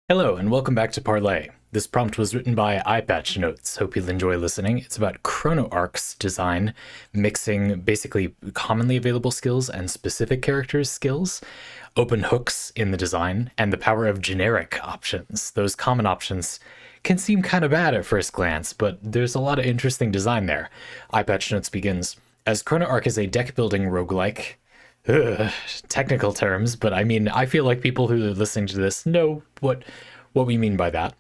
Hello, and welcome back to Parley. This prompt was written by EyePatchNotes. Hope you'll enjoy listening. It's about ChronoArc's design, mixing basically commonly available skills and specific characters' skills, open hooks in the design, and the power of generic options. Those common options can seem kind of bad at first glance, but there's a lot of interesting design there. EyePatchNotes begins, as ChronoArc is a deck-building roguelike, technical terms, but I mean, I feel like people who are listening to this know what we mean by that.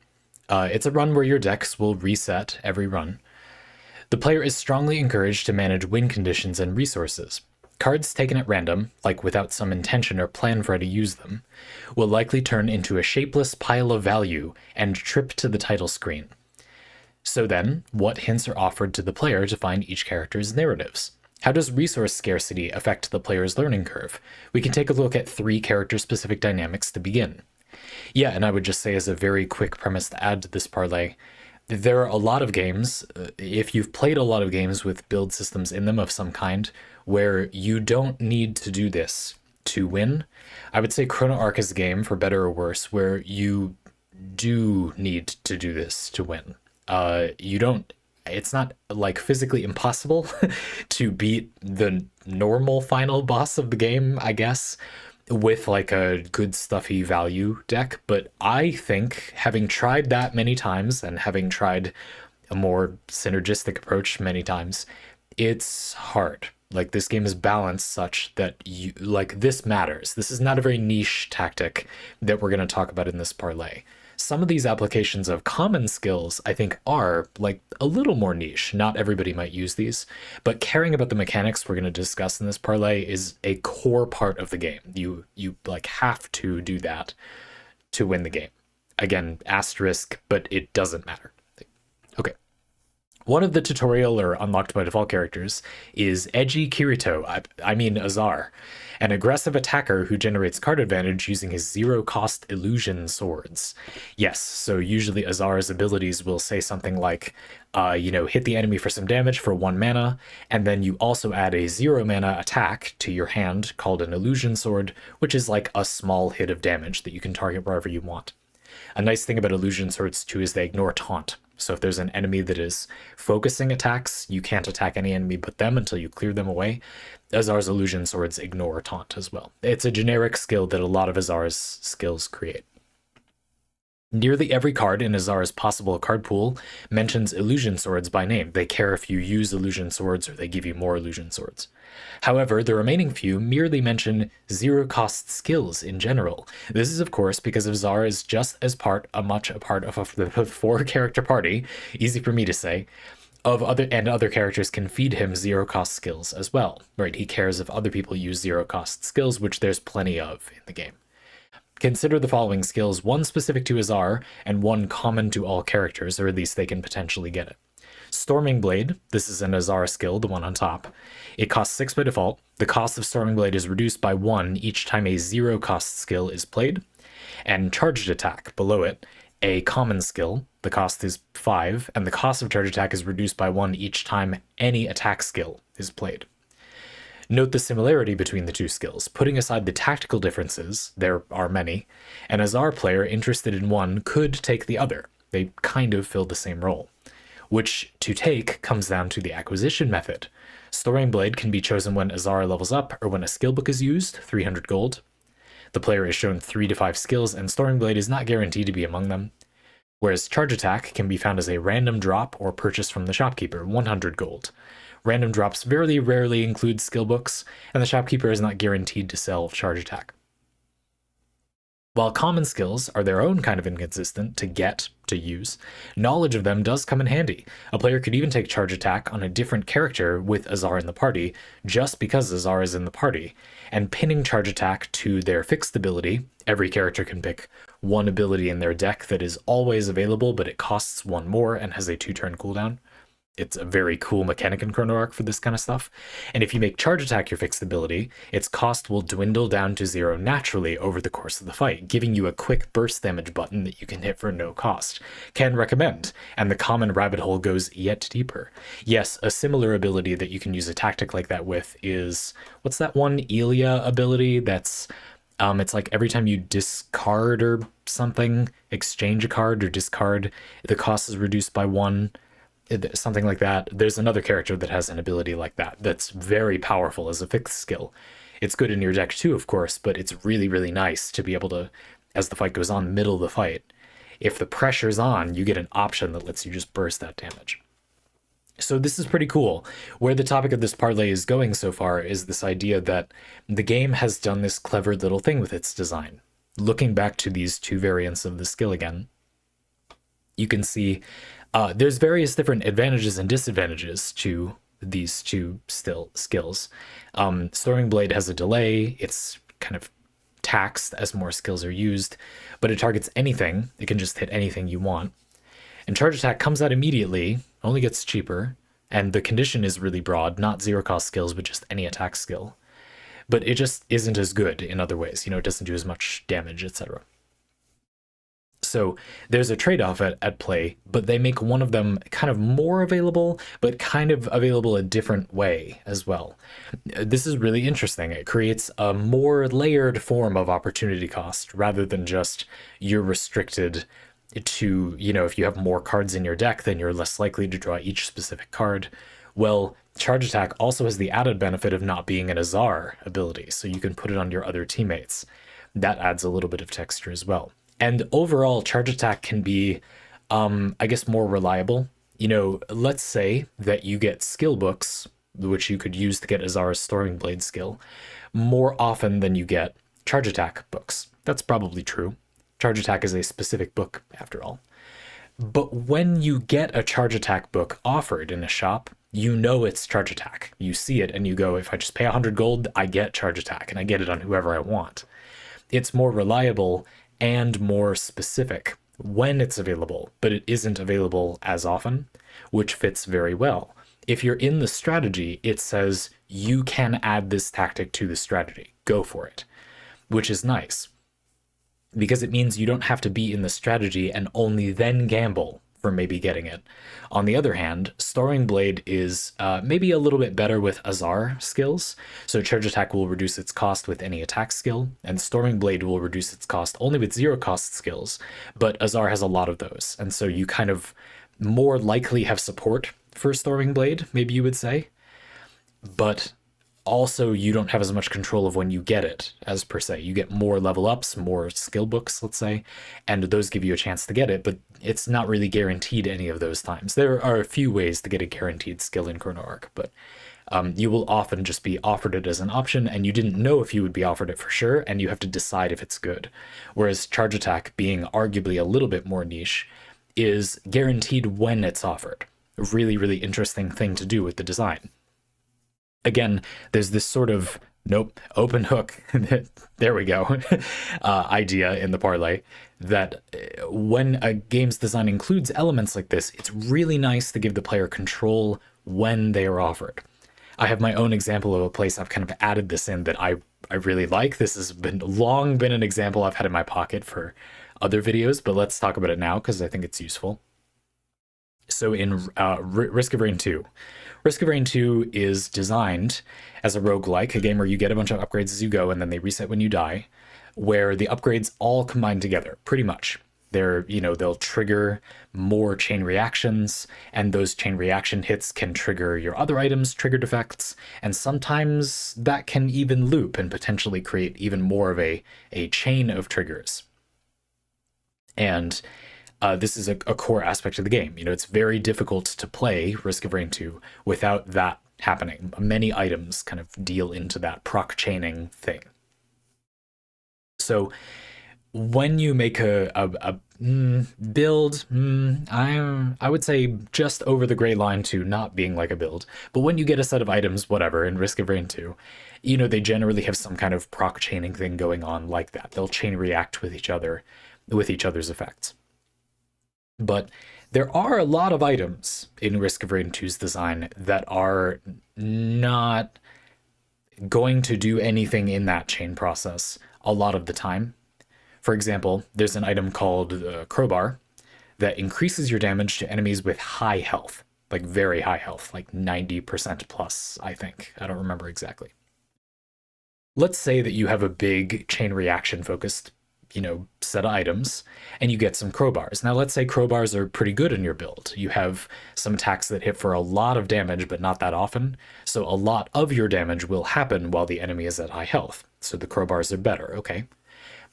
It's a run where your decks will reset every run. The player is strongly encouraged to manage win conditions and resources. Cards taken at random, like without some intention or plan for how to use them, will likely turn into a shapeless pile of value and trip to the title screen. So then, what hints are offered to the player to find each character's narratives? How does resource scarcity affect the player's learning curve? We can take a look at 3 character-specific dynamics to begin. Yeah, and I would just say as a very quick premise to add to this parlay, there are a lot of games, if you've played a lot of games with build systems in them of some kind, where you don't need to do this to win. I would say ChronoArc is a game, for better or worse, where you do need to do this to win. It's not like physically impossible to beat the normal final boss of the game, I guess, with like a good stuffy value deck. But I think, having tried that many times and having tried a more synergistic approach many times, it's hard. Like, this game is balanced such that this matters. This is not a very niche tactic that we're going to talk about in this parlay. Some of these applications of common skills, I think, are like a little more niche. Not everybody might use these, but caring about the mechanics we're going to discuss in this parlay is a core part of the game. You like have to do that to win the game. Again, asterisk, but it doesn't matter. Okay. One of the tutorial or unlocked by default characters is Edgy Kirito, I mean Azar, an aggressive attacker who generates card advantage using his zero-cost illusion swords. Yes, so usually Azar's abilities will say something like, hit the enemy for some damage for 1 mana, and then you also add a 0 mana attack to your hand called an illusion sword, which is like a small hit of damage that you can target wherever you want. A nice thing about illusion swords too is they ignore taunt. So if there's an enemy that is focusing attacks, you can't attack any enemy but them until you clear them away. Azar's illusion swords ignore taunt as well. It's a generic skill that a lot of Azar's skills create. Nearly every card in Azar's possible card pool mentions illusion swords by name. They care if you use illusion swords or they give you more illusion swords. However, the remaining few merely mention zero-cost skills in general. This is, of course, because Azar is just as much a part of the 4-character party, easy for me to say, other characters can feed him zero-cost skills as well, right? He cares if other people use zero-cost skills, which there's plenty of in the game. Consider the following skills, 1 specific to Azar and 1 common to all characters, or at least they can potentially get it. Storming Blade, this is an Azar skill, the one on top. It costs 6 by default. The cost of Storming Blade is reduced by 1 each time a zero-cost skill is played. And Charged Attack, below it, a common skill. The cost is 5, and the cost of Charged Attack is reduced by 1 each time any attack skill is played. Note the similarity between the 2 skills. Putting aside the tactical differences, there are many, an Azar player interested in one could take the other. They kind of fill the same role. Which to take comes down to the acquisition method. Storming Blade can be chosen when Azar levels up or when a skill book is used, 300 gold. The player is shown 3 to 5 skills, and Storming Blade is not guaranteed to be among them. Whereas Charge Attack can be found as a random drop or purchased from the shopkeeper, 100 gold. Random drops very rarely include skill books, and the shopkeeper is not guaranteed to sell Charge Attack. While common skills are their own kind of inconsistent to use, knowledge of them does come in handy. A player could even take Charge Attack on a different character with Azar in the party, just because Azar is in the party, and pinning Charge Attack to their fixed ability. Every character can pick 1 ability in their deck that is always available, but it costs 1 more and has a 2-turn cooldown. It's a very cool mechanic in ChronoArc for this kind of stuff. And if you make Charge Attack your fixed ability, its cost will dwindle down to 0 naturally over the course of the fight, giving you a quick burst damage button that you can hit for no cost. Can recommend, and the common rabbit hole goes yet deeper. Yes, a similar ability that you can use a tactic like that with is, what's that one Elia ability that's It's like every time you discard or something, exchange a card or discard, the cost is reduced by one, something like that. There's another character that has an ability like that that's very powerful as a fixed skill. It's good in your deck too, of course, but it's really, really nice to be able to, as the fight goes on, middle of the fight, if the pressure's on, you get an option that lets you just burst that damage. So this is pretty cool. Where the topic of this parlay is going so far is this idea that the game has done this clever little thing with its design. Looking back to these two variants of the skill again, you can see there's various different advantages and disadvantages to these two skills. Soaring Blade has a delay. It's kind of taxed as more skills are used, but it targets anything. It can just hit anything you want. And Charge Attack comes out immediately, only gets cheaper, and the condition is really broad, not zero cost skills, but just any attack skill. But it just isn't as good in other ways. You know, it doesn't do as much damage, etc. So there's a trade-off at play, but they make one of them kind of more available, but kind of available a different way as well. This is really interesting. It creates a more layered form of opportunity cost rather than just you're restricted to, you know, if you have more cards in your deck, then you're less likely to draw each specific card. Well, Charge Attack also has the added benefit of not being an Azar ability, so you can put it on your other teammates. That adds a little bit of texture as well. And overall, Charge Attack can be, I guess, more reliable. You know, let's say that you get skill books, which you could use to get Azar's Soaring Blade skill, more often than you get Charge Attack books. That's probably true. Charge Attack is a specific book, after all. But when you get a Charge Attack book offered in a shop, you know it's Charge Attack. You see it and you go, if I just pay 100 gold, I get Charge Attack, and I get it on whoever I want. It's more reliable and more specific when it's available, but it isn't available as often, which fits very well. If you're in the strategy, it says you can add this tactic to the strategy. Go for it, which is nice because it means you don't have to be in the strategy and only then gamble for maybe getting it. On the other hand, Soaring Blade is maybe a little bit better with Azar skills. So Charge Attack will reduce its cost with any attack skill, and Soaring Blade will reduce its cost only with zero cost skills, but Azar has a lot of those. And so you kind of more likely have support for Soaring Blade, maybe you would say, but also you don't have as much control of when you get it as per se. You get more level ups, more skill books, let's say, and those give you a chance to get it, but it's not really guaranteed any of those times. There are a few ways to get a guaranteed skill in Chrono Arc, but you will often just be offered it as an option and you didn't know if you would be offered it for sure, and you have to decide if it's good. Whereas Charge Attack, being arguably a little bit more niche, is guaranteed when it's offered. A really, really interesting thing to do with the design. Again, there's this sort of, nope, open hook, there we go, idea in the parlay that when a game's design includes elements like this, it's really nice to give the player control when they are offered. I have my own example of a place I've kind of added this in that I really like. This has long been an example I've had in my pocket for other videos, but let's talk about it now because I think it's useful. So in Risk of Rain 2, Risk of Rain 2 is designed as a roguelike, a game where you get a bunch of upgrades as you go and then they reset when you die, where the upgrades all combine together, pretty much. They'll trigger more chain reactions, and those chain reaction hits can trigger your other items' triggered effects, and sometimes that can even loop and potentially create even more of a chain of triggers. And this is a core aspect of the game. You know, it's very difficult to play Risk of Rain 2 without that happening. Many items kind of deal into that proc chaining thing. So when you make a build, I would say just over the gray line to not being like a build. But when you get a set of items, whatever, in Risk of Rain 2, you know, they generally have some kind of proc chaining thing going on like that. They'll chain react with each other, with each other's effects. But there are a lot of items in Risk of Rain 2's design that are not going to do anything in that chain process a lot of the time. For example, there's an item called Crowbar that increases your damage to enemies with high health, like very high health, like 90% plus, I think. I don't remember exactly. let's say that you have a big chain reaction focused, set of items, and you get some crowbars. Now, let's say crowbars are pretty good in your build. You have some attacks that hit for a lot of damage, but not that often. So a lot of your damage will happen while the enemy is at high health. So the crowbars are better, okay?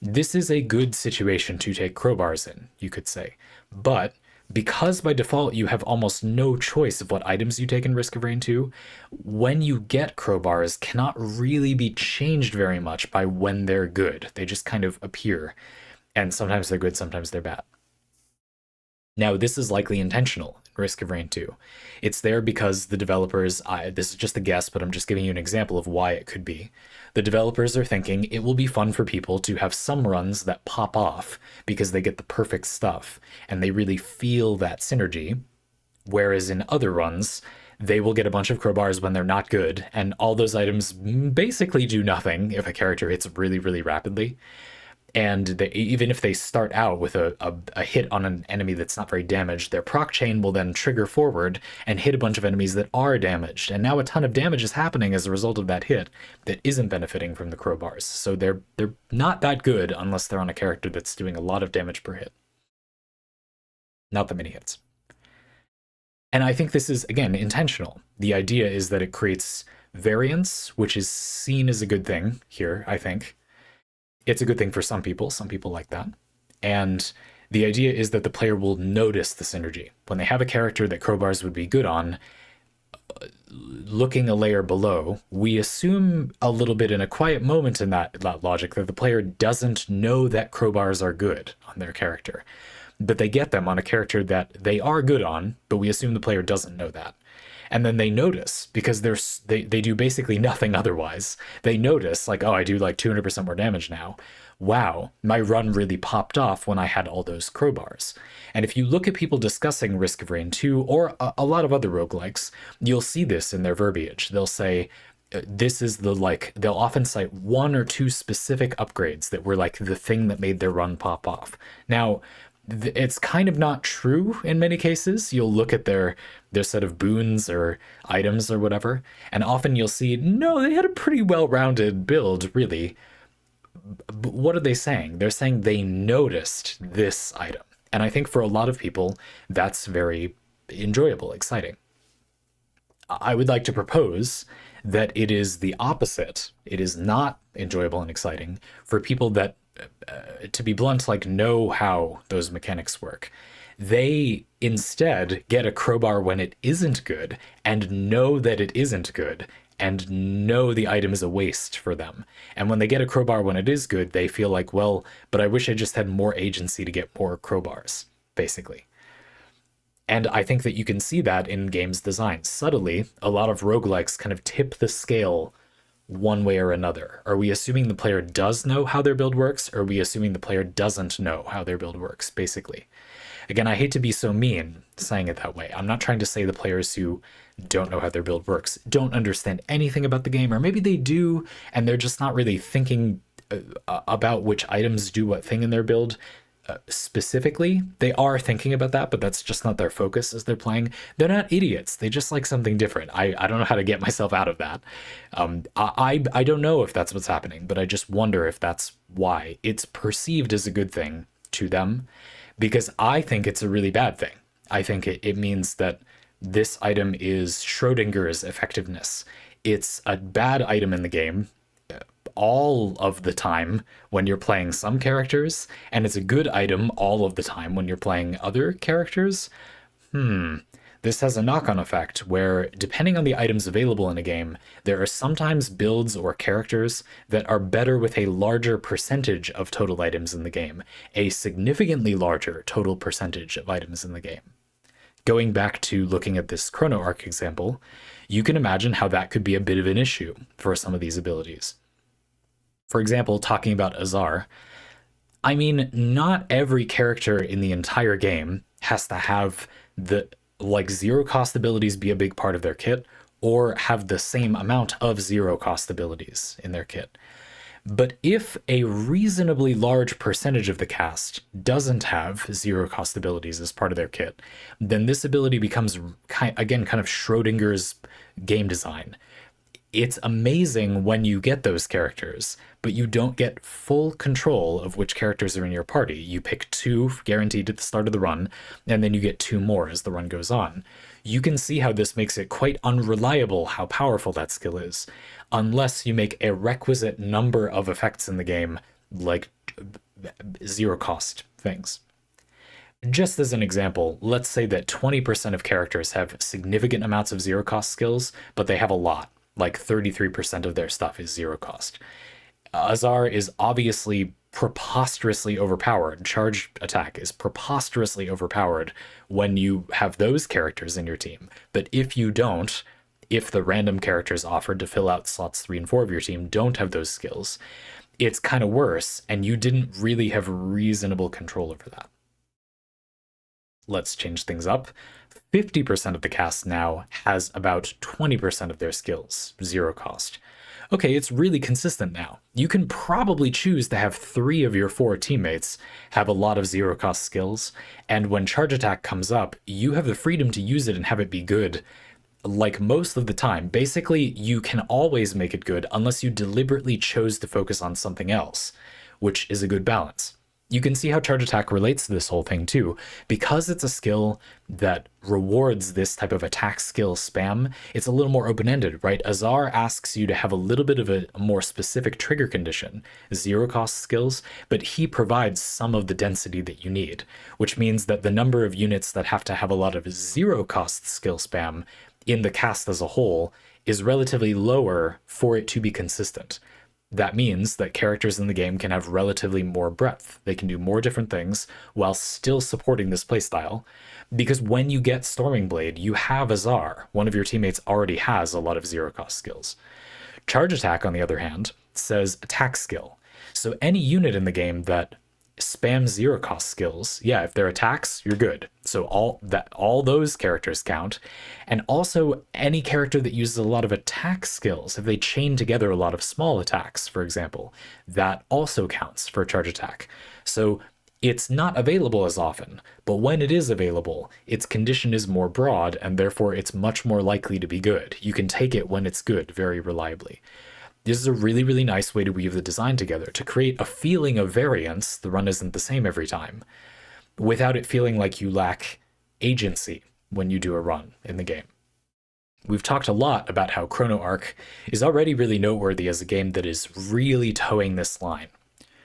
This is a good situation to take crowbars in, you could say. But because by default you have almost no choice of what items you take in Risk of Rain 2, when you get crowbars cannot really be changed very much by when they're good. They just kind of appear, and sometimes they're good, sometimes they're bad. Now, this is likely intentional in Risk of Rain 2. It's there because the developers, this is just a guess, but I'm just giving you an example of why it could be. The developers are thinking it will be fun for people to have some runs that pop off because they get the perfect stuff and they really feel that synergy, whereas in other runs, they will get a bunch of crowbars when they're not good, and all those items basically do nothing if a character hits really, really rapidly. And even if they start out with a hit on an enemy that's not very damaged, their proc chain will then trigger forward and hit a bunch of enemies that are damaged. And now a ton of damage is happening as a result of that hit that isn't benefiting from the crowbars. So they're not that good unless they're on a character that's doing a lot of damage per hit. Not that many hits. And I think this is, again, intentional. The idea is that it creates variance, which is seen as a good thing here, I think. It's a good thing for some people like that. And the idea is that the player will notice the synergy. When they have a character that crowbars would be good on, looking a layer below, we assume a little bit in a quiet moment in that logic that the player doesn't know that crowbars are good on their character. But they get them on a character that they are good on, but we assume the player doesn't know that. And then they notice, because they do basically nothing otherwise. They notice, like, oh, I do like 200% more damage now. Wow, my run really popped off when I had all those crowbars. And if you look at people discussing Risk of Rain 2 or a lot of other roguelikes, you'll see this in their verbiage. They'll say, this is they'll often cite one or two specific upgrades that were like the thing that made their run pop off. Now, it's kind of not true in many cases. You'll look at their set of boons or items or whatever, and often you'll see, no, they had a pretty well-rounded build, really. But what are they saying? They're saying they noticed this item. And I think for a lot of people, that's very enjoyable, exciting. I would like to propose that it is the opposite. It is not enjoyable and exciting for people that, to be blunt, like know how those mechanics work. They instead get a crowbar when it isn't good and know that it isn't good and know the item is a waste for them. And when they get a crowbar when it is good, they feel like, well, but I wish I just had more agency to get more crowbars, basically. And I think that you can see that in games design. Subtly, a lot of roguelikes kind of tip the scale one way or another. Are we assuming the player does know how their build works, or are we assuming the player doesn't know how their build works, basically? Again, I hate to be so mean saying it that way. I'm not trying to say the players who don't know how their build works don't understand anything about the game, or maybe they do, and they're just not really thinking about which items do what thing in their build. Specifically, they are thinking about that, but that's just not their focus as they're playing. They're not idiots. They just like something different. I don't know how to get myself out of that. I don't know if that's what's happening, but I just wonder if that's why it's perceived as a good thing to them, because I think it's a really bad thing. I think it means that this item is Schrodinger's effectiveness. It's a bad item in the game all of the time when you're playing some characters, and it's a good item all of the time when you're playing other characters. This has a knock-on effect where, depending on the items available in a game, there are sometimes builds or characters that are better with a larger percentage of total items in the game, a significantly larger total percentage of items in the game. Going back to looking at this Chrono Arc example, you can imagine how that could be a bit of an issue for some of these abilities. For example, talking about Azar, I mean, not every character in the entire game has to have the zero cost abilities be a big part of their kit, or have the same amount of zero cost abilities in their kit. But if a reasonably large percentage of the cast doesn't have zero cost abilities as part of their kit, then this ability becomes, again, kind of Schrodinger's game design. It's amazing when you get those characters, but you don't get full control of which characters are in your party. You pick 2 guaranteed at the start of the run, and then you get 2 more as the run goes on. You can see how this makes it quite unreliable how powerful that skill is, unless you make a requisite number of effects in the game, like zero cost things. Just as an example, let's say that 20% of characters have significant amounts of zero cost skills, but they have a lot. Like 33% of their stuff is zero cost. Azar is obviously preposterously overpowered. Charge attack is preposterously overpowered when you have those characters in your team. But if you don't, if the random characters offered to fill out slots 3 and 4 of your team don't have those skills, it's kind of worse, and you didn't really have reasonable control over that. Let's change things up. 50% of the cast now has about 20% of their skills, zero cost. Okay, it's really consistent now. You can probably choose to have 3 of your 4 teammates have a lot of zero cost skills, and when charge attack comes up, you have the freedom to use it and have it be good, like most of the time. Basically, you can always make it good unless you deliberately chose to focus on something else, which is a good balance. You can see how charge attack relates to this whole thing too. Because it's a skill that rewards this type of attack skill spam, it's a little more open-ended, right? Azar asks you to have a little bit of a more specific trigger condition, zero cost skills, but he provides some of the density that you need, which means that the number of units that have to have a lot of zero cost skill spam in the cast as a whole is relatively lower for it to be consistent. That means that characters in the game can have relatively more breadth. They can do more different things while still supporting this playstyle. Because when you get Storming Blade, you have Azar. One of your teammates already has a lot of zero cost skills. Charge attack, on the other hand, says attack skill. So any unit in the game that spam zero cost skills, yeah, if they're attacks, you're good. So all those characters count. And also any character that uses a lot of attack skills, if they chain together a lot of small attacks, for example, that also counts for charge attack. So it's not available as often, but when it is available, its condition is more broad, and therefore it's much more likely to be good. You can take it when it's good very reliably. This is a really, really nice way to weave the design together, to create a feeling of variance, the run isn't the same every time, without it feeling like you lack agency when you do a run in the game. We've talked a lot about how Chrono Arc is already really noteworthy as a game that is really towing this line.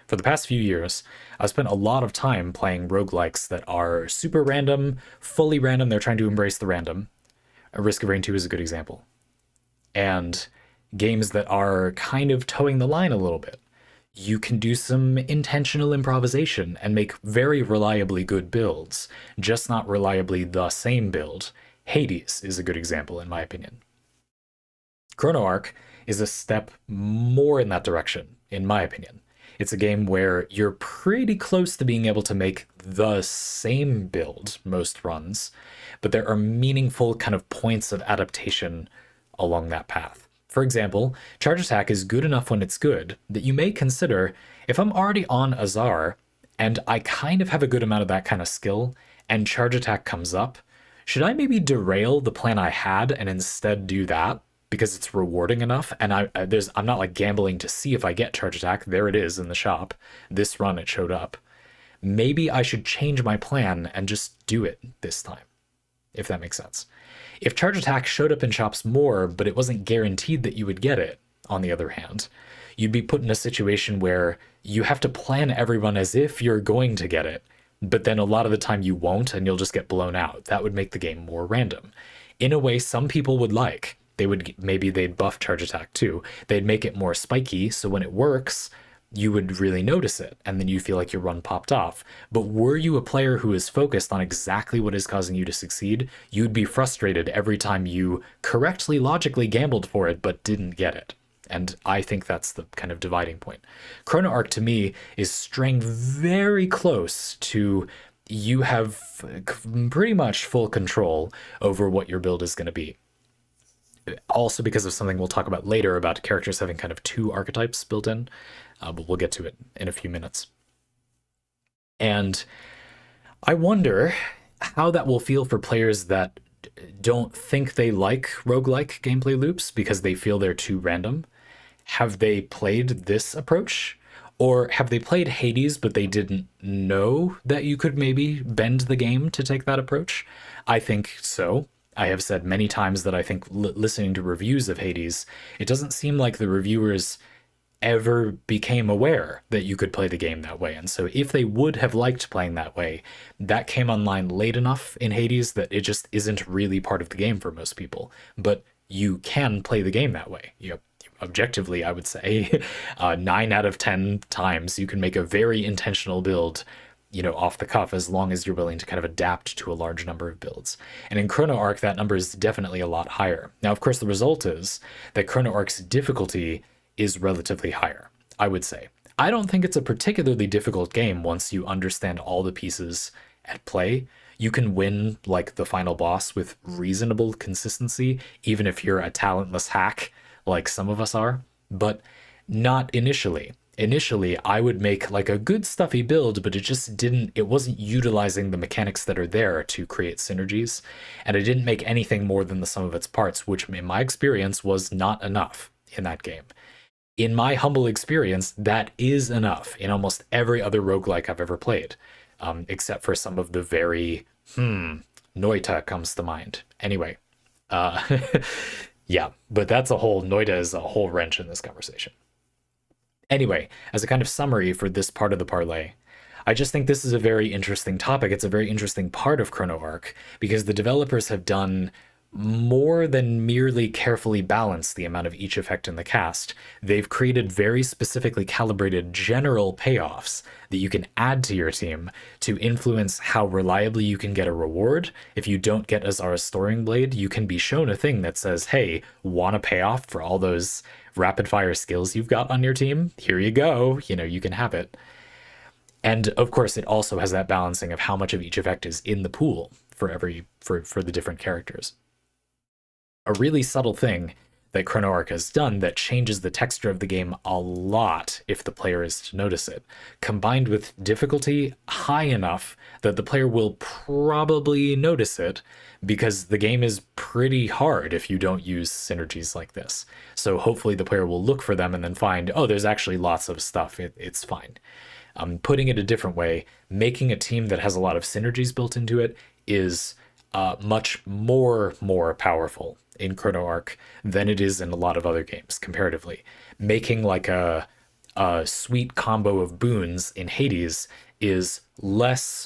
For the past few years, I've spent a lot of time playing roguelikes that are super random, fully random, they're trying to embrace the random. Risk of Rain 2 is a good example. And games that are kind of towing the line a little bit. You can do some intentional improvisation and make very reliably good builds, just not reliably the same build. Hades is a good example, in my opinion. Chrono Arc is a step more in that direction, in my opinion. It's a game where you're pretty close to being able to make the same build most runs, but there are meaningful kind of points of adaptation along that path. For example, charge attack is good enough when it's good that you may consider, if I'm already on Azar and I kind of have a good amount of that kind of skill and charge attack comes up, should I maybe derail the plan I had and instead do that because it's rewarding enough? And I'm not like gambling to see if I get charge attack. There it is in the shop. This run it showed up. Maybe I should change my plan and just do it this time, if that makes sense. If charge attack showed up in shops more, but it wasn't guaranteed that you would get it, on the other hand, you'd be put in a situation where you have to plan everyone as if you're going to get it, but then a lot of the time you won't and you'll just get blown out. That would make the game more random. In a way, some people would like. Maybe they'd buff charge attack too. They'd make it more spiky, so when it works, you would really notice it, and then you feel like your run popped off. But were you a player who is focused on exactly what is causing you to succeed, you'd be frustrated every time you correctly, logically gambled for it, but didn't get it. And I think that's the kind of dividing point. Chrono Arc, to me, is straying very close to you have pretty much full control over what your build is going to be. Also because of something we'll talk about later about characters having kind of 2 archetypes built in. But we'll get to it in a few minutes. And I wonder how that will feel for players that don't think they like roguelike gameplay loops because they feel they're too random. Have they played this approach? Or have they played Hades, but they didn't know that you could maybe bend the game to take that approach? I think so. I have said many times that I think listening to reviews of Hades, it doesn't seem like the reviewers ever became aware that you could play the game that way. And so if they would have liked playing that way, that came online late enough in Hades that it just isn't really part of the game for most people. But you can play the game that way. Objectively, I would say 9 out of 10 times you can make a very intentional build, off the cuff, as long as you're willing to kind of adapt to a large number of builds. And in Chrono Arc, that number is definitely a lot higher. Now, of course, the result is that Chrono Arc's difficulty is relatively higher, I would say. I don't think it's a particularly difficult game once you understand all the pieces at play. You can win like the final boss with reasonable consistency, even if you're a talentless hack like some of us are, but not initially. Initially, I would make like a good stuffy build, but it wasn't utilizing the mechanics that are there to create synergies, and it didn't make anything more than the sum of its parts, which in my experience was not enough in that game. In my humble experience, that is enough in almost every other roguelike I've ever played, except for some of the very, Noita comes to mind. Anyway, yeah, but Noita is a whole wrench in this conversation. Anyway, as a kind of summary for this part of the parlay, I just think this is a very interesting topic. It's a very interesting part of Chrono Arc because the developers have done more than merely carefully balance the amount of each effect in the cast. They've created very specifically calibrated general payoffs that you can add to your team to influence how reliably you can get a reward. If you don't get Azara's Storing Blade, you can be shown a thing that says, hey, want a payoff for all those rapid fire skills you've got on your team? Here you go. You can have it. And of course, it also has that balancing of how much of each effect is in the pool for the different characters. A really subtle thing that Chrono Arc has done that changes the texture of the game a lot if the player is to notice it, combined with difficulty high enough that the player will probably notice it because the game is pretty hard if you don't use synergies like this. So hopefully the player will look for them and then find, oh, there's actually lots of stuff. It's fine. Putting it a different way, making a team that has a lot of synergies built into it is much more powerful in Chrono Arc than it is in a lot of other games comparatively. Making like a sweet combo of boons in Hades is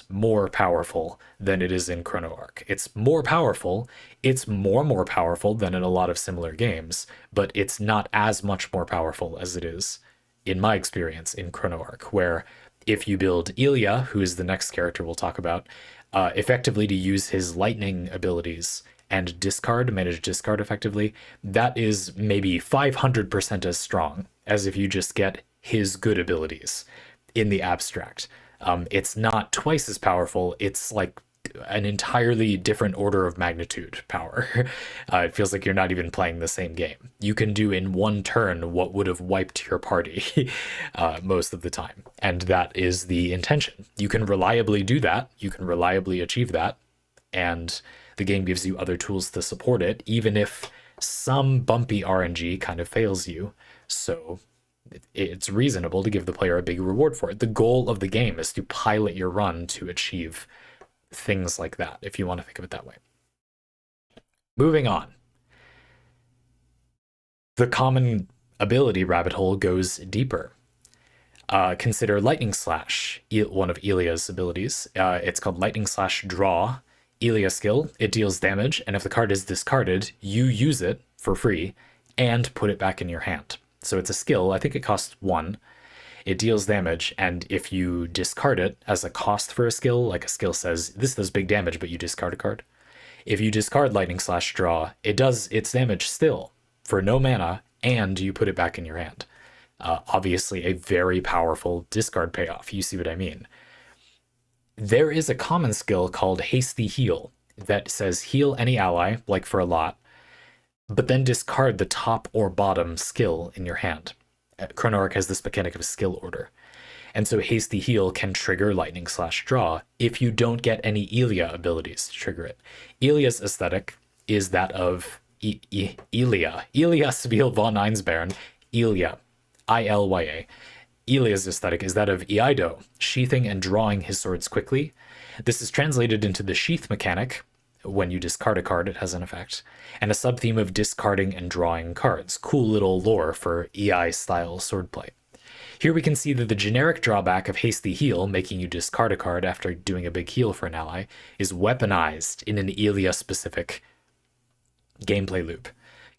more powerful than it is in Chrono Arc. It's more powerful. It's more powerful than in a lot of similar games, but it's not as much more powerful as it is, in my experience, in Chrono Arc, where if you build Ilya, who is the next character we'll talk about, effectively to use his lightning abilities and manage discard effectively, that is maybe 500% as strong as if you just get his good abilities in the abstract. It's not twice as powerful. It's like an entirely different order of magnitude power. It feels like you're not even playing the same game. You can do in one turn what would have wiped your party most of the time. And that is the intention. You can reliably do that. You can reliably achieve that. And the game gives you other tools to support it, even if some bumpy RNG kind of fails you. So it's reasonable to give the player a big reward for it. The goal of the game is to pilot your run to achieve things like that, if you want to think of it that way. Moving on. The common ability rabbit hole goes deeper. Consider Lightning Slash, one of Ilya's abilities. It's called Lightning Slash Draw. Ilya skill, it deals damage, and if the card is discarded, you use it for free and put it back in your hand. So it's a skill, I think it costs 1. It deals damage, and if you discard it as a cost for a skill, like a skill says, this does big damage, but you discard a card. If you discard Lightning Slash Draw, it does its damage still for no mana, and you put it back in your hand. Obviously a very powerful discard payoff, you see what I mean. There is a common skill called Hasty Heal that says heal any ally, like for a lot, but then discard the top or bottom skill in your hand. Chrono Arc has this mechanic of a skill order. And so Hasty Heal can trigger Lightning Slash Draw if you don't get any Ilya abilities to trigger it. Ilya's aesthetic is that of Ilya. Ilya Spiel von Einsberg. Ilya. Ilya. Ilya's aesthetic is that of Iaido, sheathing and drawing his swords quickly. This is translated into the sheath mechanic. When you discard a card, it has an effect. And a sub-theme of discarding and drawing cards. Cool little lore for EI-style swordplay. Here we can see that the generic drawback of Hasty Heal, making you discard a card after doing a big heal for an ally, is weaponized in an Ilya-specific gameplay loop.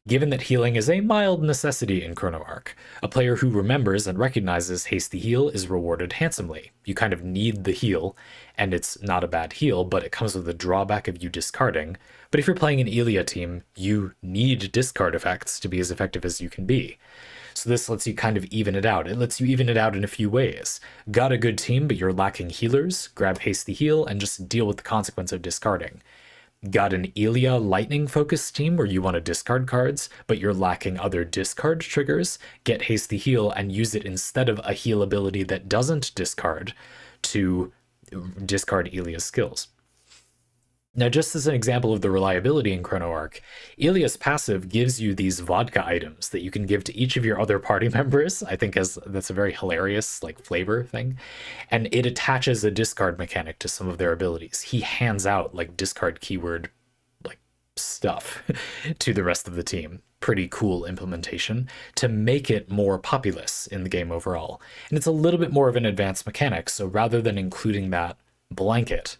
Given that healing is a mild necessity in Chrono Arc, a player who remembers and recognizes Hasty Heal is rewarded handsomely. You kind of need the heal, and it's not a bad heal, but it comes with the drawback of you discarding. But if you're playing an Ilya team, you need discard effects to be as effective as you can be. So this lets you kind of even it out. It lets you even it out in a few ways. Got a good team, but you're lacking healers? Grab Hasty Heal and just deal with the consequence of discarding. Got an Ilya lightning focused team where you want to discard cards, but you're lacking other discard triggers? Get Hasty Heal and use it instead of a heal ability that doesn't discard to discard Ilya's skills. Now, just as an example of the reliability in Chrono Arc, Ilya's passive gives you these vodka items that you can give to each of your other party members. I think that's a very hilarious flavor thing. And it attaches a discard mechanic to some of their abilities. He hands out discard keyword stuff to the rest of the team. Pretty cool implementation to make it more populous in the game overall. And it's a little bit more of an advanced mechanic, so rather than including that blanket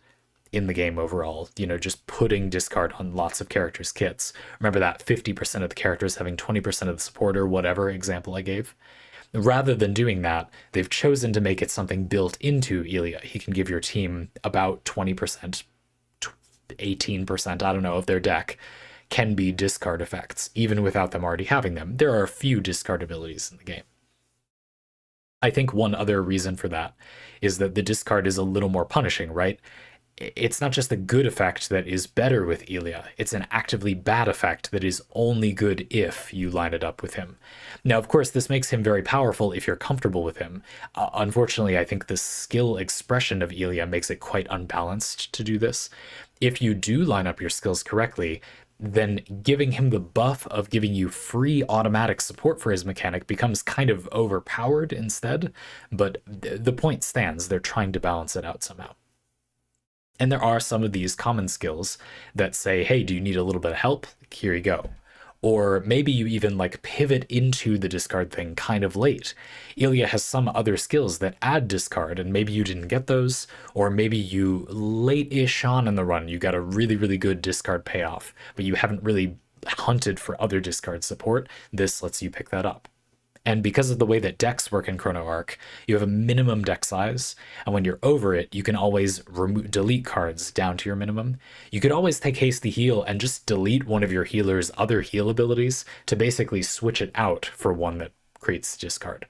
in the game overall, just putting discard on lots of characters' kits. Remember that 50% of the characters having 20% of the support or whatever example I gave? Rather than doing that, they've chosen to make it something built into Ilya. He can give your team about 20%, 18%, I don't know, of their deck can be discard effects, even without them already having them. There are a few discard abilities in the game. I think one other reason for that is that the discard is a little more punishing, right? It's not just a good effect that is better with Ilya, it's an actively bad effect that is only good if you line it up with him. Now, of course, this makes him very powerful if you're comfortable with him. Unfortunately, I think the skill expression of Ilya makes it quite unbalanced to do this. If you do line up your skills correctly, then giving him the buff of giving you free automatic support for his mechanic becomes kind of overpowered instead, but the point stands. They're trying to balance it out somehow. And there are some of these common skills that say, hey, do you need a little bit of help? Here you go. Or maybe you even pivot into the discard thing kind of late. Ilya has some other skills that add discard, and maybe you didn't get those, or maybe you late-ish on in the run, you got a really, really good discard payoff, but you haven't really hunted for other discard support. This lets you pick that up. And because of the way that decks work in Chrono Arc, you have a minimum deck size, and when you're over it, you can always delete cards down to your minimum. You could always take Hasty Heal and just delete one of your healer's other heal abilities to basically switch it out for one that creates discard.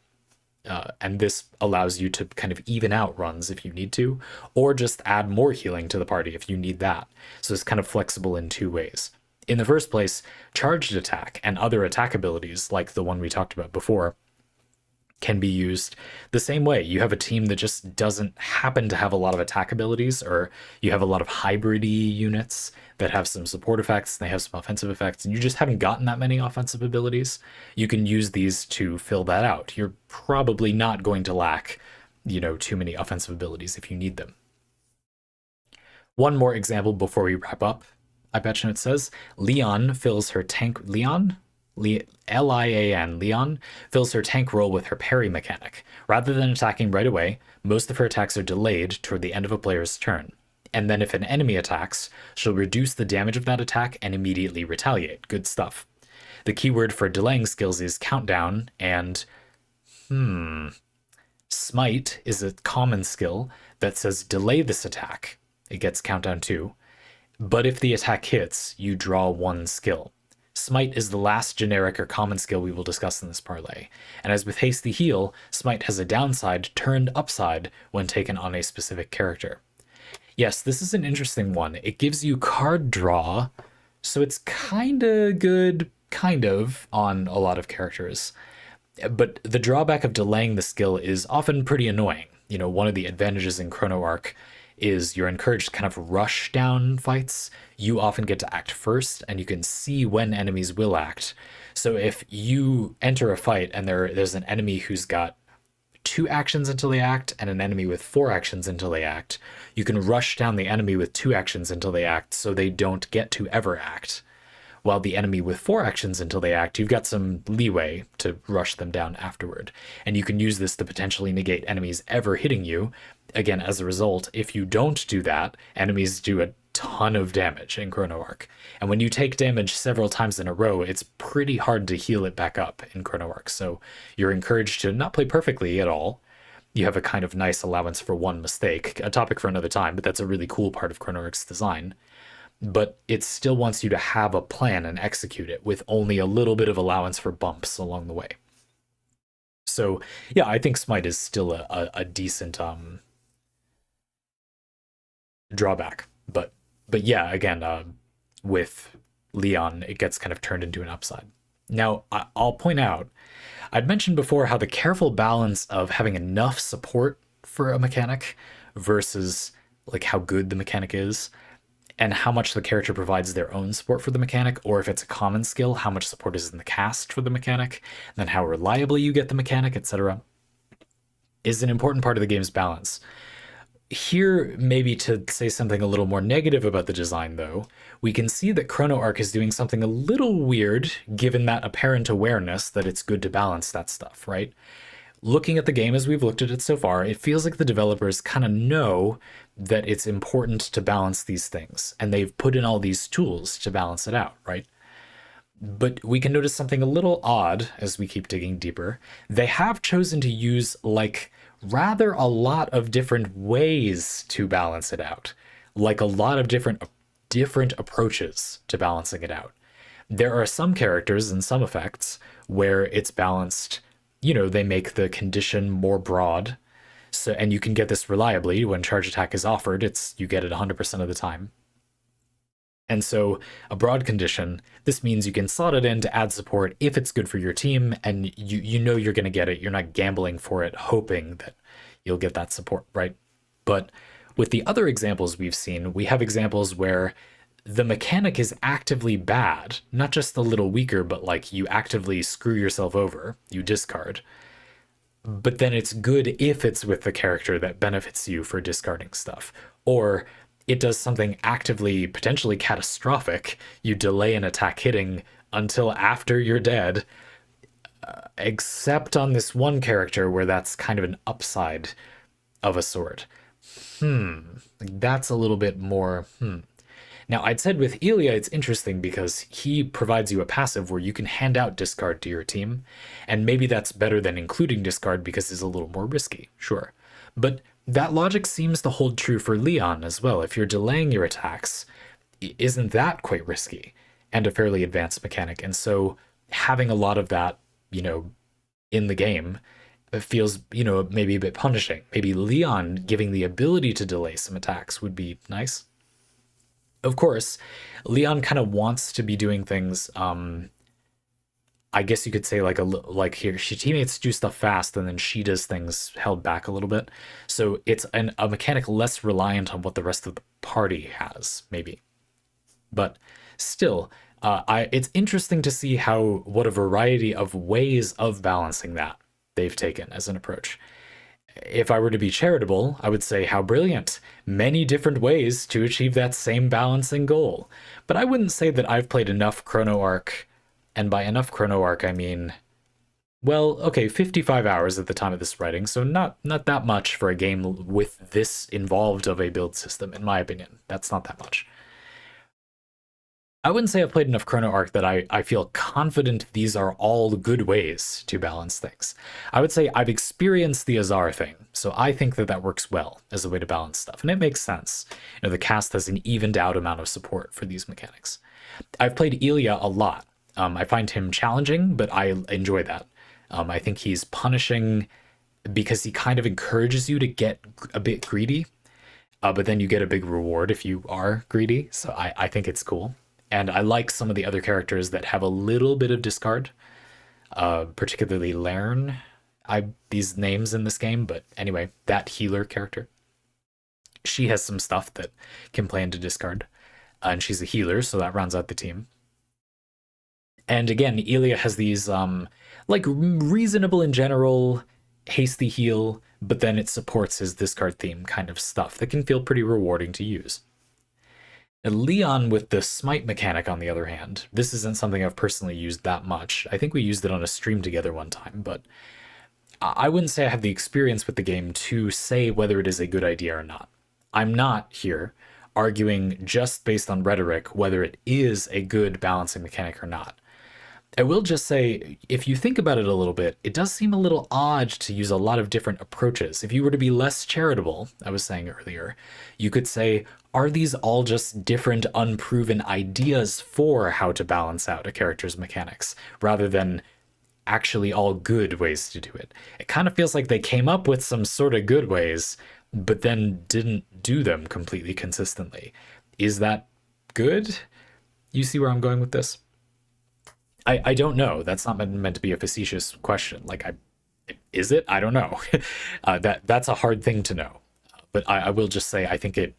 And this allows you to kind of even out runs if you need to, or just add more healing to the party if you need that. So it's kind of flexible in two ways. In the first place, charged attack and other attack abilities, like the one we talked about before, can be used the same way. You have a team that just doesn't happen to have a lot of attack abilities, or you have a lot of hybrid-y units that have some support effects, they have some offensive effects, and you just haven't gotten that many offensive abilities. You can use these to fill that out. You're probably not going to lack, too many offensive abilities if you need them. One more example before we wrap up. EyePatchNotes says, Leon fills her tank... Leon fills her tank role with her parry mechanic. Rather than attacking right away, most of her attacks are delayed toward the end of a player's turn. And then if an enemy attacks, she'll reduce the damage of that attack and immediately retaliate. Good stuff. The keyword for delaying skills is countdown, and... Smite is a common skill that says delay this attack. It gets countdown 2. But if the attack hits, you draw 1 skill. Smite is the last generic or common skill we will discuss in this parlay. And as with Hasty Heal, Smite has a downside turned upside when taken on a specific character. Yes, this is an interesting one. It gives you card draw, so it's kinda good, on a lot of characters. But the drawback of delaying the skill is often pretty annoying. One of the advantages in Chrono Arc is you're encouraged to kind of rush down fights. You often get to act first, and you can see when enemies will act. So if you enter a fight and there's an enemy who's got 2 actions until they act and an enemy with 4 actions until they act, you can rush down the enemy with 2 actions until they act so they don't get to ever act. While the enemy with 4 actions until they act, you've got some leeway to rush them down afterward. And you can use this to potentially negate enemies ever hitting you. Again, as a result, if you don't do that, enemies do a ton of damage in Chrono Arc. And when you take damage several times in a row, it's pretty hard to heal it back up in Chrono Arc. So you're encouraged to not play perfectly at all. You have a kind of nice allowance for one mistake, a topic for another time, but that's a really cool part of Chrono Arc's design. But it still wants you to have a plan and execute it with only a little bit of allowance for bumps along the way. So yeah, I think Smite is still a decent drawback. But yeah, again, with Leon, it gets kind of turned into an upside. Now, I'll point out, I'd mentioned before how the careful balance of having enough support for a mechanic versus like how good the mechanic is, and how much the character provides their own support for the mechanic, or if it's a common skill, how much support is in the cast for the mechanic, and then how reliably you get the mechanic, etc., is an important part of the game's balance. Here, maybe to say something a little more negative about the design, though, we can see that Chrono Arc is doing something a little weird, given that apparent awareness that it's good to balance that stuff, right? Looking at the game as we've looked at it so far, it feels like the developers kind of know that it's important to balance these things, and they've put in all these tools to balance it out, right? But we can notice something a little odd as we keep digging deeper. They have chosen to use, like, rather a lot of different ways to balance it out, like a lot of different approaches to balancing it out. There are some characters and some effects where it's balanced, they make the condition more broad. So, and you can get this reliably when charge attack is offered. You get it 100% of the time. And so a broad condition, this means you can slot it in to add support if it's good for your team, and you know you're going to get it. You're not gambling for it, hoping that you'll get that support, right? But with the other examples we've seen, we have examples where the mechanic is actively bad, not just a little weaker, but like you actively screw yourself over, you discard. But then it's good if it's with the character that benefits you for discarding stuff. Or it does something actively, potentially catastrophic. You delay an attack hitting until after you're dead, except on this one character where that's kind of an upside of a sort. That's a little bit more, Now, I'd said with Ilya, it's interesting because he provides you a passive where you can hand out discard to your team, and maybe that's better than including discard because it's a little more risky, sure. But that logic seems to hold true for Leon as well. If you're delaying your attacks, isn't that quite risky and a fairly advanced mechanic? And so having a lot of that, in the game feels, maybe a bit punishing. Maybe Leon giving the ability to delay some attacks would be nice. Of course, Leon kind of wants to be doing things, I guess you could say like here, she teammates do stuff fast and then she does things held back a little bit. So it's a mechanic less reliant on what the rest of the party has, maybe. But still, it's interesting to see what a variety of ways of balancing that they've taken as an approach. If I were to be charitable, I would say how brilliant. Many different ways to achieve that same balancing goal. But I wouldn't say that I've played enough Chrono Arc, and by enough Chrono Arc I mean, 55 hours at the time of this writing, so not that much for a game with this involved of a build system, in my opinion. That's not that much. I wouldn't say I've played enough Chrono Arc that I feel confident these are all good ways to balance things. I would say I've experienced the Azar thing, so I think that works well as a way to balance stuff, and it makes sense. The cast has an evened out amount of support for these mechanics. I've played Ilya a lot. I find him challenging, but I enjoy that. I think he's punishing because he kind of encourages you to get a bit greedy, but then you get a big reward if you are greedy, so I think it's cool. And I like some of the other characters that have a little bit of discard, particularly Lern. These names in this game, but anyway, that healer character. She has some stuff that can play into discard, and she's a healer, so that rounds out the team. And again, Elia has these like reasonable in general, hasty heal, but then it supports his discard theme kind of stuff that can feel pretty rewarding to use. And Leon with the smite mechanic, on the other hand, this isn't something I've personally used that much. I think we used it on a stream together one time, but I wouldn't say I have the experience with the game to say whether it is a good idea or not. I'm not here arguing just based on rhetoric whether it is a good balancing mechanic or not. I will just say, if you think about it a little bit, it does seem a little odd to use a lot of different approaches. If you were to be less charitable, I was saying earlier, you could say, are these all just different unproven ideas for how to balance out a character's mechanics, rather than actually all good ways to do it? It kind of feels like they came up with some sort of good ways, but then didn't do them completely consistently. Is that good? You see where I'm going with this? I don't know. That's not meant to be a facetious question. Like, is it? I don't know. That's a hard thing to know. But I will just say, I think it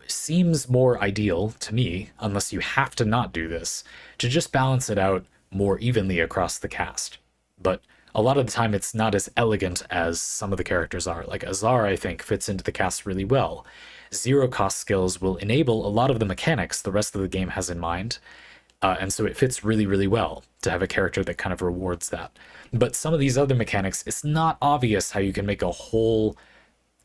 seems more ideal to me, unless you have to not do this, to just balance it out more evenly across the cast. But a lot of the time, it's not as elegant as some of the characters are. Like Azar, I think, fits into the cast really well. Zero cost skills will enable a lot of the mechanics the rest of the game has in mind. And so it fits really, really well to have a character that kind of rewards that. But some of these other mechanics, it's not obvious how you can make a whole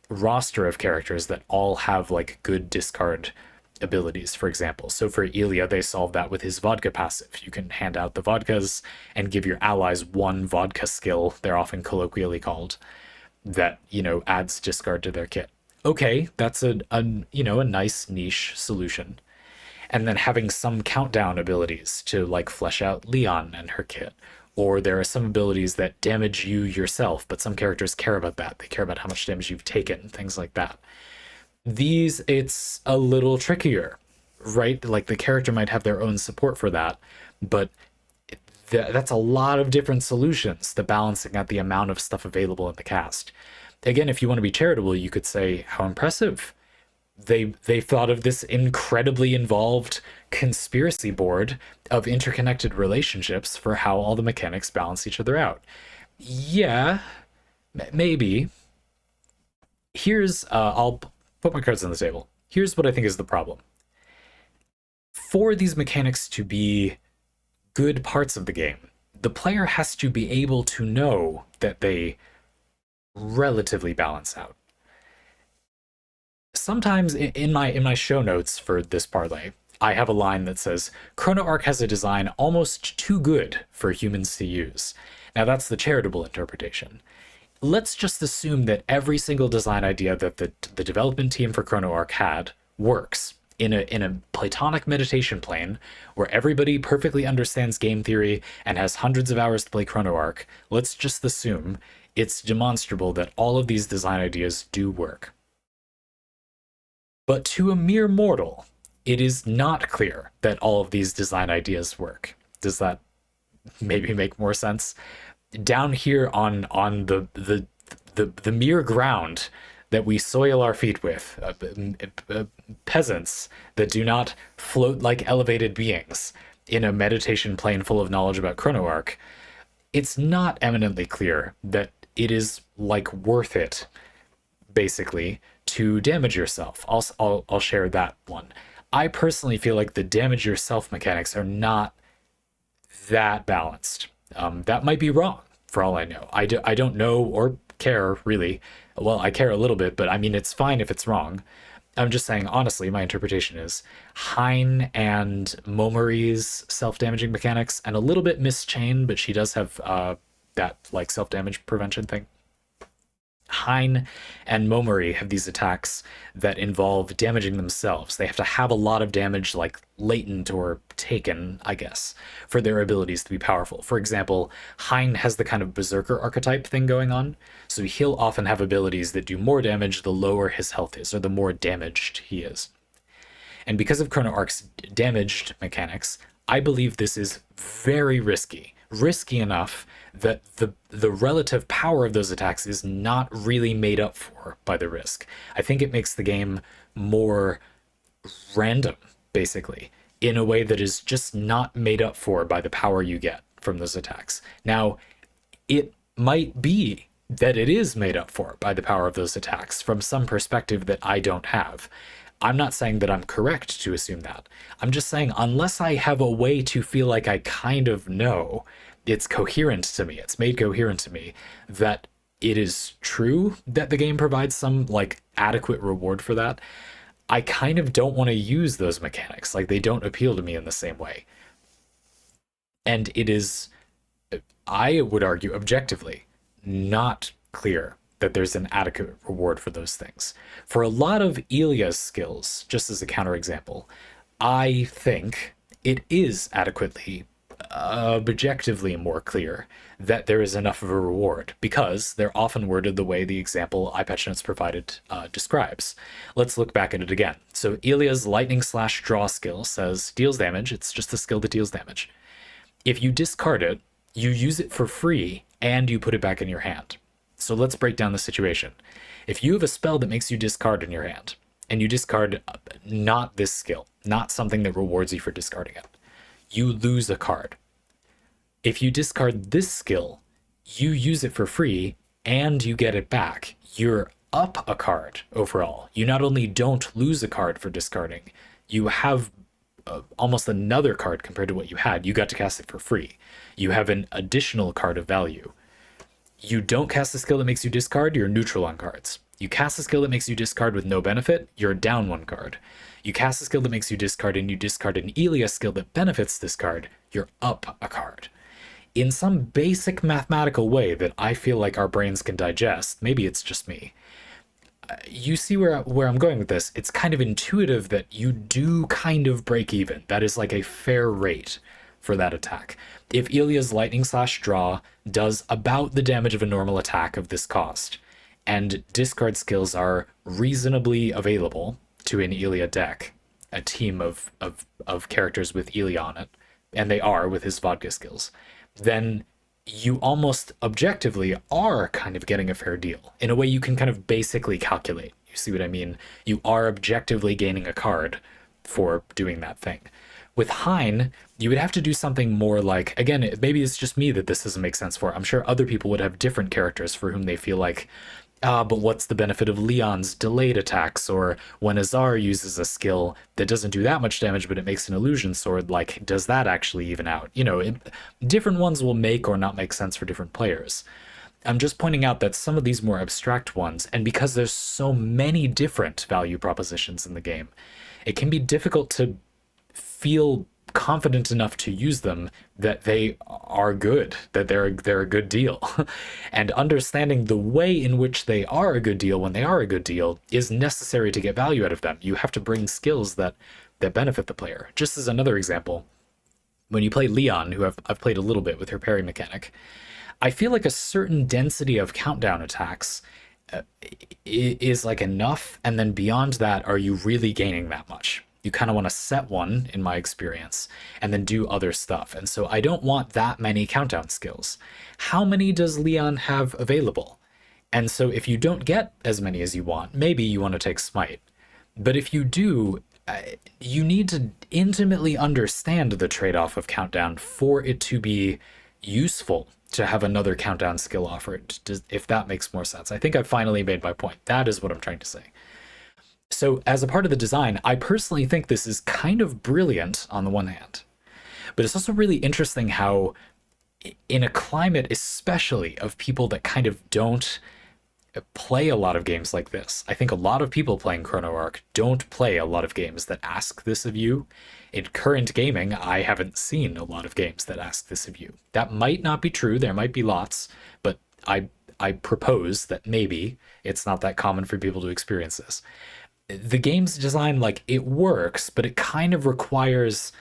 roster of characters that all have like good discard abilities, for example. So for Elia, they solve that with his vodka passive. You can hand out the vodkas and give your allies one vodka skill, they're often colloquially called, that, adds discard to their kit. Okay, that's a nice niche solution. And then having some countdown abilities to like flesh out Leon and her kit. Or there are some abilities that damage you yourself, but some characters care about that. They care about how much damage you've taken, things like that. These, it's a little trickier, right? Like the character might have their own support for that, but that's a lot of different solutions to balancing out the amount of stuff available in the cast. Again, if you want to be charitable, you could say, how impressive. They thought of this incredibly involved conspiracy board of interconnected relationships for how all the mechanics balance each other out. Yeah, maybe. Here's, I'll put my cards on the table. Here's what I think is the problem. For these mechanics to be good parts of the game, the player has to be able to know that they relatively balance out. Sometimes in my show notes for this parlay, I have a line that says, ChronoArk has a design almost too good for humans to use. Now that's the charitable interpretation. Let's just assume that every single design idea that the development team for ChronoArk had works in a platonic meditation plane where everybody perfectly understands game theory and has hundreds of hours to play ChronoArk. Let's just assume it's demonstrable that all of these design ideas do work. But to a mere mortal, it is not clear that all of these design ideas work. Does that maybe make more sense? Down here on the mere ground that we soil our feet with, peasants that do not float like elevated beings in a meditation plane full of knowledge about ChronoArk, it's not eminently clear that it is like worth it, basically, to damage yourself. I'll share that one. I personally feel like the damage yourself mechanics are not that balanced. That might be wrong, for all I know. I don't know or care, really. Well, I care a little bit, but I mean, it's fine if it's wrong. I'm just saying, honestly, my interpretation is Hein and Momori's self-damaging mechanics, and a little bit Miss Chain, but she does have that like self-damage prevention thing. Hein and Momori have these attacks that involve damaging themselves. They have to have a lot of damage like latent or taken, I guess, for their abilities to be powerful. For example, Hein has the kind of berserker archetype thing going on, so he'll often have abilities that do more damage the lower his health is, or the more damaged he is. And because of ChronoArk's damaged mechanics, I believe this is very risky risky enough that the relative power of those attacks is not really made up for by the risk. I think it makes the game more random, basically, in a way that is just not made up for by the power you get from those attacks. Now, it might be that it is made up for by the power of those attacks from some perspective that I don't have. I'm not saying that I'm correct to assume that. I'm just saying, unless I have a way to feel like I kind of know, it's coherent to me, it's made coherent to me, that it is true that the game provides some, like, adequate reward for that, I kind of don't want to use those mechanics. Like, they don't appeal to me in the same way. And it is, I would argue, objectively, not clear that there's an adequate reward for those things. For a lot of Elia's skills, just as a counterexample, I think it is adequately, objectively more clear that there is enough of a reward, because they're often worded the way the example EyePatchNotes provided describes. Let's look back at it again. So Elia's lightning slash draw skill says deals damage. It's just a skill that deals damage. If you discard it, you use it for free and you put it back in your hand. So let's break down the situation. If you have a spell that makes you discard in your hand, and you discard not this skill, not something that rewards you for discarding it, you lose a card. If you discard this skill, you use it for free and you get it back. You're up a card overall. You not only don't lose a card for discarding, you have almost another card compared to what you had. You got to cast it for free. You have an additional card of value. You don't cast a skill that makes you discard, you're neutral on cards. You cast a skill that makes you discard with no benefit, you're down one card. You cast a skill that makes you discard and you discard an Elia skill that benefits this card, you're up a card. In some basic mathematical way that I feel like our brains can digest, maybe it's just me, you see where I'm going with this. It's kind of intuitive that you do kind of break even. That is like a fair rate for that attack. If Elia's lightning slash draw does about the damage of a normal attack of this cost, and discard skills are reasonably available to an Elia deck, a team of characters with Elia on it, and they are with his vodka skills, then you almost objectively are kind of getting a fair deal. In a way you can kind of basically calculate. You see what I mean? You are objectively gaining a card for doing that thing. With Hein, you would have to do something more like, again, maybe it's just me that this doesn't make sense for. I'm sure other people would have different characters for whom they feel like, but what's the benefit of Leon's delayed attacks? Or when Azar uses a skill that doesn't do that much damage, but it makes an illusion sword, like, does that actually even out? You know, different ones will make or not make sense for different players. I'm just pointing out that some of these more abstract ones, and because there's so many different value propositions in the game, it can be difficult to feel confident enough to use them that they are good, that they're a good deal. And understanding the way in which they are a good deal when they are a good deal is necessary to get value out of them. You have to bring skills that benefit the player. Just as another example, when you play Leon, who I've played a little bit with her parry mechanic, I feel like a certain density of countdown attacks is like enough, and then beyond that, are you really gaining that much? You kind of want to set one, in my experience, and then do other stuff. And so I don't want that many countdown skills. How many does Leon have available? And so if you don't get as many as you want, maybe you want to take Smite. But if you do, you need to intimately understand the trade-off of countdown for it to be useful to have another countdown skill offered, if that makes more sense. I think I've finally made my point. That is what I'm trying to say. So as a part of the design, I personally think this is kind of brilliant on the one hand, but it's also really interesting how in a climate, especially of people that kind of don't play a lot of games like this, I think a lot of people playing Chrono Arc don't play a lot of games that ask this of you. In current gaming, I haven't seen a lot of games that ask this of you. That might not be true. There might be lots, but I propose that maybe it's not that common for people to experience this. The game's design, like, it works, but it kind of requires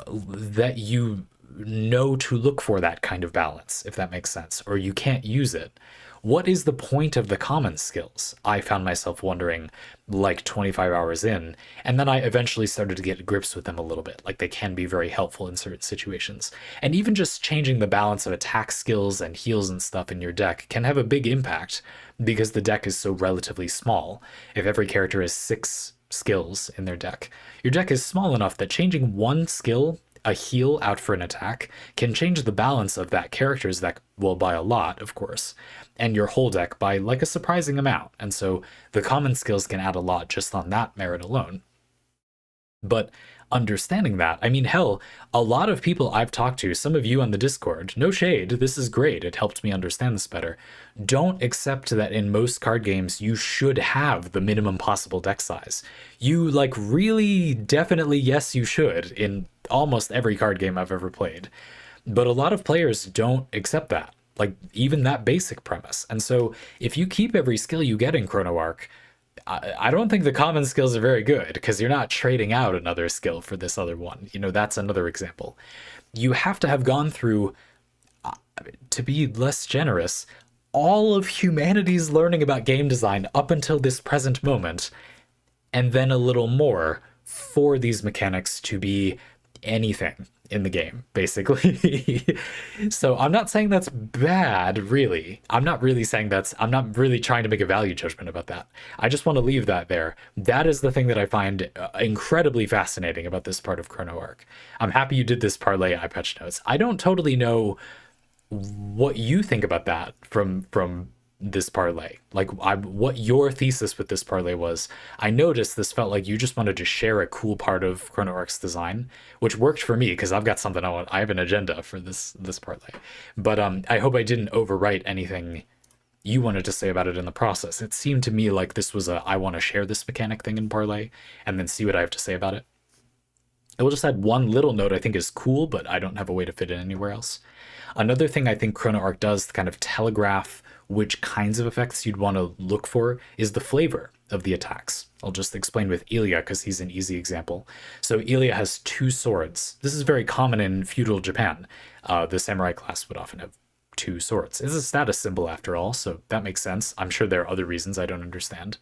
that you know to look for that kind of balance, if that makes sense, or you can't use it. what is the point of the common skills? I found myself wondering like 25 hours in, and then I eventually started to get grips with them a little bit. Like they can be very helpful in certain situations. And even just changing the balance of attack skills and heals and stuff in your deck can have a big impact because the deck is so relatively small. If every character has 6 skills in their deck, your deck is small enough that changing one skill, a heal out for an attack, can change the balance of that character's deck, well, by a lot, of course, and your whole deck by like a surprising amount. And so the common skills can add a lot just on that merit alone. But understanding that, I mean, hell, a lot of people I've talked to, some of you on the Discord, no shade, this is great, it helped me understand this better, don't accept that in most card games you should have the minimum possible deck size. You, like, really, definitely, yes, you should in almost every card game I've ever played. But a lot of players don't accept that, like, even that basic premise. And so if you keep every skill you get in Chrono Arc, I don't think the common skills are very good because you're not trading out another skill for this other one. You know, that's another example. You have to have gone through, to be less generous, all of humanity's learning about game design up until this present moment, and then a little more for these mechanics to be anything in the game, basically. So I'm not saying that's bad, really. I'm not really trying to make a value judgment about that. I just want to leave that there. That is the thing that I find incredibly fascinating about this part of Chrono Arc. I'm happy you did this Parley EyePatchNotes. I don't totally know what you think about that from this parlay, like what your thesis with this parlay was. I noticed this felt like you just wanted to share a cool part of Chrono Arc's design, which worked for me because I've got something I have an agenda for this parlay. But I hope I didn't overwrite anything you wanted to say about it in the process. It seemed to me like this was I want to share this mechanic thing in parlay and then see what I have to say about it. I will just add one little note I think is cool, but I don't have a way to fit it anywhere else. Another thing I think Chrono Arc does to kind of telegraph which kinds of effects you'd want to look for is the flavor of the attacks. I'll just explain with Ilya because he's an easy example. So Ilya has 2 swords. This is very common in feudal Japan. The samurai class would often have 2 swords. It's a status symbol after all, so that makes sense. I'm sure there are other reasons I don't understand.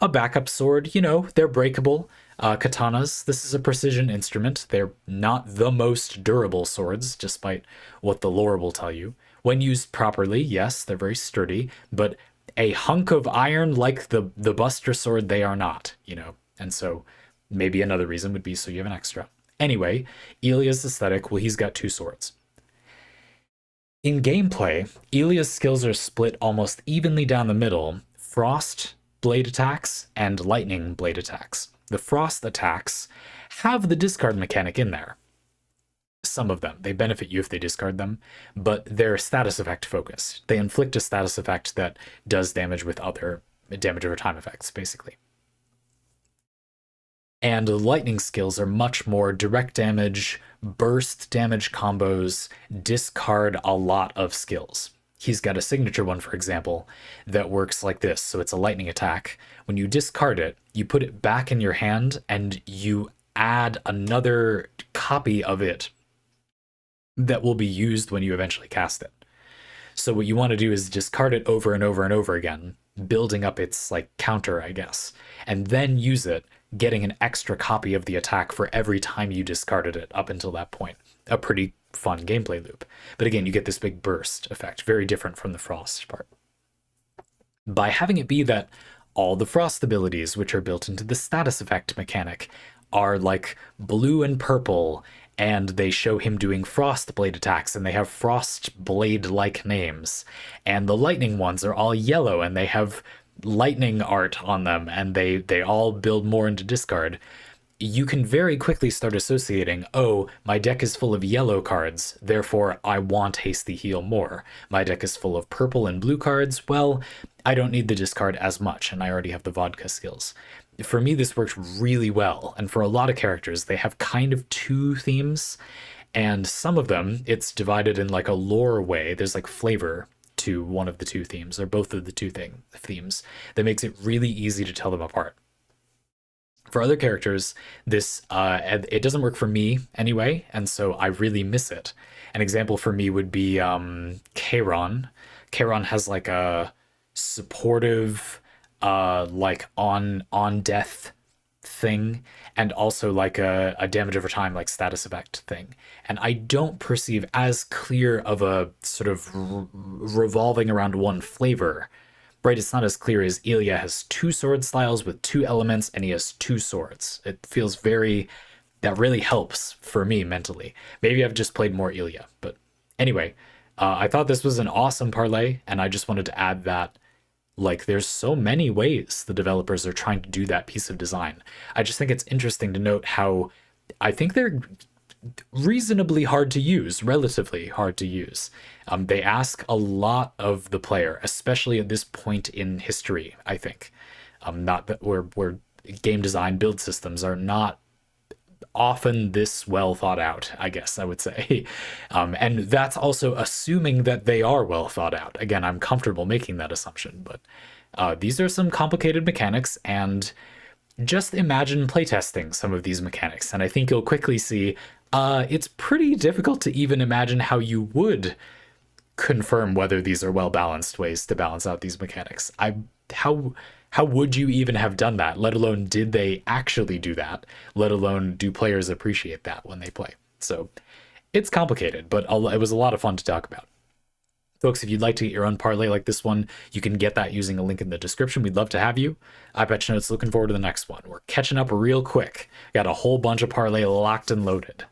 A backup sword, you know, they're breakable. Katanas, this is a precision instrument. They're not the most durable swords, despite what the lore will tell you. When used properly, yes, they're very sturdy, but a hunk of iron like the Buster sword, they are not, you know. And so maybe another reason would be so you have an extra. Anyway, Ilya's aesthetic, well, he's got 2 swords. In gameplay, Ilya's skills are split almost evenly down the middle: frost blade attacks and lightning blade attacks. The frost attacks have the discard mechanic in there. Some of them, they benefit you if they discard them, but they're status effect focused. They inflict a status effect that does damage with other damage over time effects, basically. And lightning skills are much more direct damage, burst damage combos, discard a lot of skills. He's got a signature one, for example, that works like this. So it's a lightning attack. When you discard it, you put it back in your hand and you add another copy of it that will be used when you eventually cast it. So what you want to do is discard it over and over and over again, building up its like counter, I guess, and then use it, getting an extra copy of the attack for every time you discarded it up until that point. A pretty fun gameplay loop. But again, you get this big burst effect, very different from the frost part. By having it be that all the frost abilities, which are built into the status effect mechanic, are like blue and purple, and they show him doing frost blade attacks, and they have frost blade-like names. And the lightning ones are all yellow, and they have lightning art on them, and they all build more into discard. You can very quickly start associating, oh, my deck is full of yellow cards, therefore I want Hasty Heal more. My deck is full of purple and blue cards, well, I don't need the discard as much, and I already have the vodka skills. For me, this works really well, and for a lot of characters, they have kind of 2 themes, and some of them, it's divided in like a lore way. There's like flavor to one of the 2 themes, or both of the 2 themes, that makes it really easy to tell them apart. For other characters, this it doesn't work for me anyway, and so I really miss it. An example for me would be Charon. Charon has like a supportive, like on death thing, and also like a damage over time like status effect thing. And I don't perceive as clear of a sort of revolving around one flavor. Right, it's not as clear as Ilya has two sword styles with two elements and he has two swords. It feels very, that really helps for me mentally. Maybe I've just played more Ilya, but anyway, I thought this was an awesome parlay, and I just wanted to add that like there's so many ways the developers are trying to do that piece of design. I just think it's interesting to note how I think they're reasonably hard to use, relatively hard to use. They ask a lot of the player, especially at this point in history, I think. Not that where game design build systems are not often this well thought out, I guess I would say. And that's also assuming that they are well thought out. Again, I'm comfortable making that assumption, but these are some complicated mechanics, and just imagine playtesting some of these mechanics, and I think you'll quickly see it's pretty difficult to even imagine how you would confirm whether these are well balanced ways to balance out these mechanics. How would you even have done that? Let alone did they actually do that? Let alone do players appreciate that when they play? So it's complicated, but it was a lot of fun to talk about. Folks, if you'd like to get your own parlay like this one, you can get that using a link in the description. We'd love to have you. EyePatchNotes, looking forward to the next one. We're catching up real quick. Got a whole bunch of parlay locked and loaded.